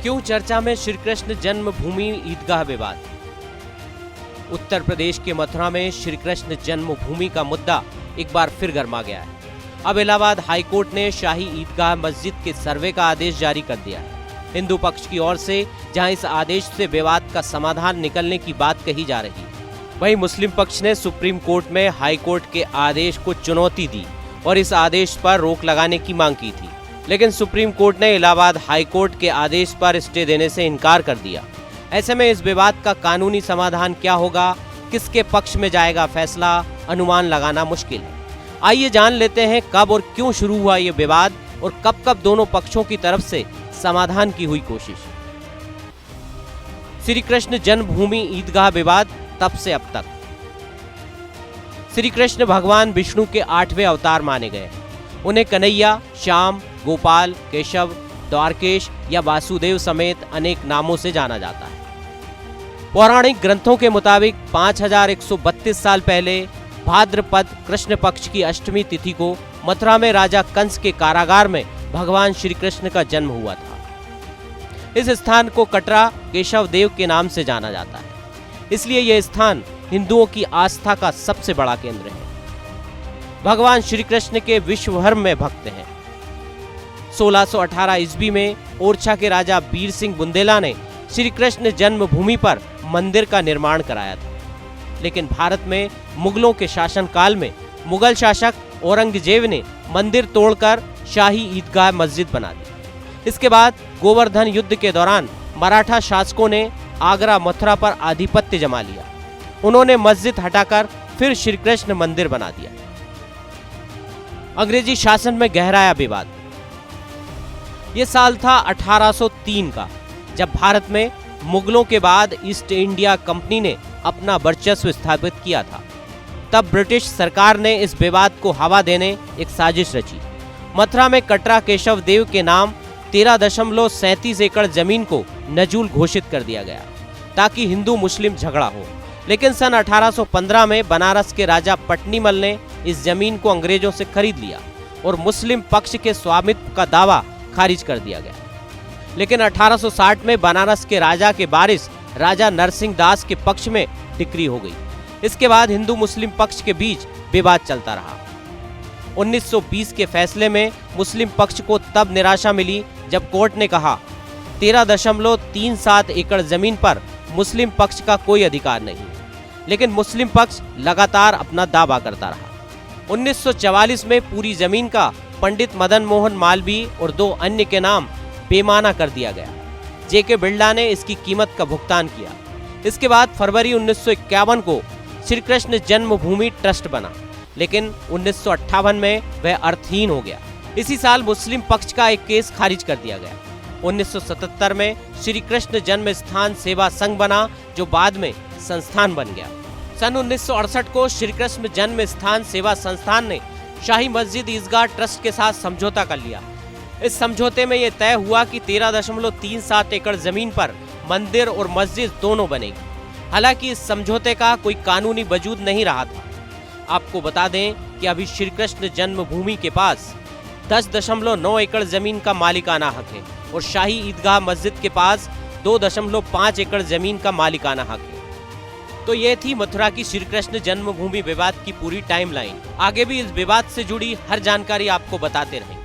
क्यों चर्चा में श्री कृष्ण जन्मभूमि ईदगाह विवाद। उत्तर प्रदेश के मथुरा में श्री कृष्ण जन्मभूमि का मुद्दा एक बार फिर गर्मा गया है। अब इलाहाबाद हाईकोर्ट ने शाही ईदगाह मस्जिद के सर्वे का आदेश जारी कर दिया है। हिंदू पक्ष की ओर से जहां इस आदेश से विवाद का समाधान निकलने की बात कही जा रही, वहीं मुस्लिम पक्ष ने सुप्रीम कोर्ट में हाईकोर्ट के आदेश को चुनौती दी और इस आदेश पर रोक लगाने की मांग की थी। लेकिन सुप्रीम कोर्ट ने इलाहाबाद हाईकोर्ट के आदेश पर स्टे देने से इनकार कर दिया। ऐसे में इस विवाद का कानूनी समाधान क्या होगा, किसके पक्ष में जाएगा फैसला, अनुमान लगाना मुश्किल है। आइए जान लेते हैं कब और क्यों शुरू हुआ ये विवाद और कब कब दोनों पक्षों की तरफ से समाधान की हुई कोशिश। श्री कृष्ण जन्मभूमि ईदगाह विवाद तब से अब तक। श्री कृष्ण भगवान विष्णु के 8वें अवतार माने गए। उन्हें कन्हैया, श्याम, गोपाल, केशव, द्वारकेश या वासुदेव समेत अनेक नामों से जाना जाता है। पौराणिक ग्रंथों के मुताबिक 5132 साल पहले भाद्रपद कृष्ण पक्ष की अष्टमी तिथि को मथुरा में राजा कंस के कारागार में भगवान श्री कृष्ण का जन्म हुआ था। इस स्थान को कटरा केशव देव के नाम से जाना जाता है, इसलिए यह स्थान हिंदुओं की आस्था का सबसे बड़ा केंद्र है। भगवान श्री कृष्ण के विश्व भर में भक्त हैं। 1618 ईस्वी में ओरछा के राजा वीर सिंह बुंदेला ने श्री कृष्ण जन्मभूमि पर मंदिर का निर्माण कराया था। लेकिन भारत में मुगलों के शासनकाल में मुगल शासक औरंगजेब ने मंदिर तोड़कर शाही ईदगाह मस्जिद बना दी। इसके बाद गोवर्धन युद्ध के दौरान मराठा शासकों ने आगरा मथुरा पर आधिपत्य जमा लिया। उन्होंने मस्जिद हटाकर फिर श्री कृष्ण मंदिर बना दिया। अंग्रेजी शासन में गहराया विवाद। यह साल था 1803 का, जब भारत में मुगलों के बाद ईस्ट इंडिया कंपनी ने अपना वर्चस्व स्थापित किया था। तब ब्रिटिश सरकार ने इस विवाद को हवा देने एक साजिश रची। मथुरा में कटरा केशव देव के नाम 13.37 एकड़ जमीन को नजूल घोषित कर दिया गया ताकि हिंदू मुस्लिम झगड़ा हो। लेकिन सन 1815 में बनारस के राजा पटनीमल ने इस जमीन को अंग्रेजों से खरीद लिया और मुस्लिम पक्ष के स्वामित्व का दावा खारिज कर दिया गया। लेकिन 1860 में बनारस के राजा के वारिस राजा नरसिंह दास के पक्ष में डिक्री हो गई। इसके बाद हिंदू मुस्लिम पक्ष के बीच विवाद चलता रहा। 1920 के फैसले में मुस्लिम पक्ष को तब निराशा मिली जब कोर्ट ने कहा 13.37 एकड़ जमीन पर मुस्लिम पक्ष का कोई अधिकार नहीं। लेकिन मुस्लिम पक्ष लगातार अपना दावा करता रहा। 1944 में पूरी जमीन का पंडित मदन मोहन मालवीय और 2 अन्य के नाम बेमाना कर दिया गया। जेके बिरला ने इसकी कीमत का भुगतान किया। इसके बाद फरवरी 1951 को श्री कृष्ण जन्मभूमि ट्रस्ट बना, लेकिन 1958 में वह अर्थहीन हो गया। इसी साल मुस्लिम पक्ष का एक केस खारिज कर दिया गया। 1977 में श्री कृष्ण जन्म स्थान सेवा संघ बना, जो बाद में संस्थान बन गया। सन 1968 को श्री कृष्ण जन्म स्थान सेवा संस्थान ने शाही मस्जिद ईदगाह ट्रस्ट के साथ समझौता कर लिया। इस समझौते में यह तय हुआ कि 13.37 एकड़ जमीन पर मंदिर और मस्जिद दोनों बनेगी। हालांकि इस समझौते का कोई कानूनी वजूद नहीं रहा था। आपको बता दें कि अभी श्री कृष्ण जन्मभूमि के पास 10.9 एकड़ जमीन का मालिकाना हक है और शाही ईदगाह मस्जिद के पास 2.5 एकड़ जमीन का मालिकाना हक है। तो ये थी मथुरा की श्री कृष्ण जन्मभूमि विवाद की पूरी टाइमलाइन। आगे भी इस विवाद से जुड़ी हर जानकारी आपको बताते रहेंगे।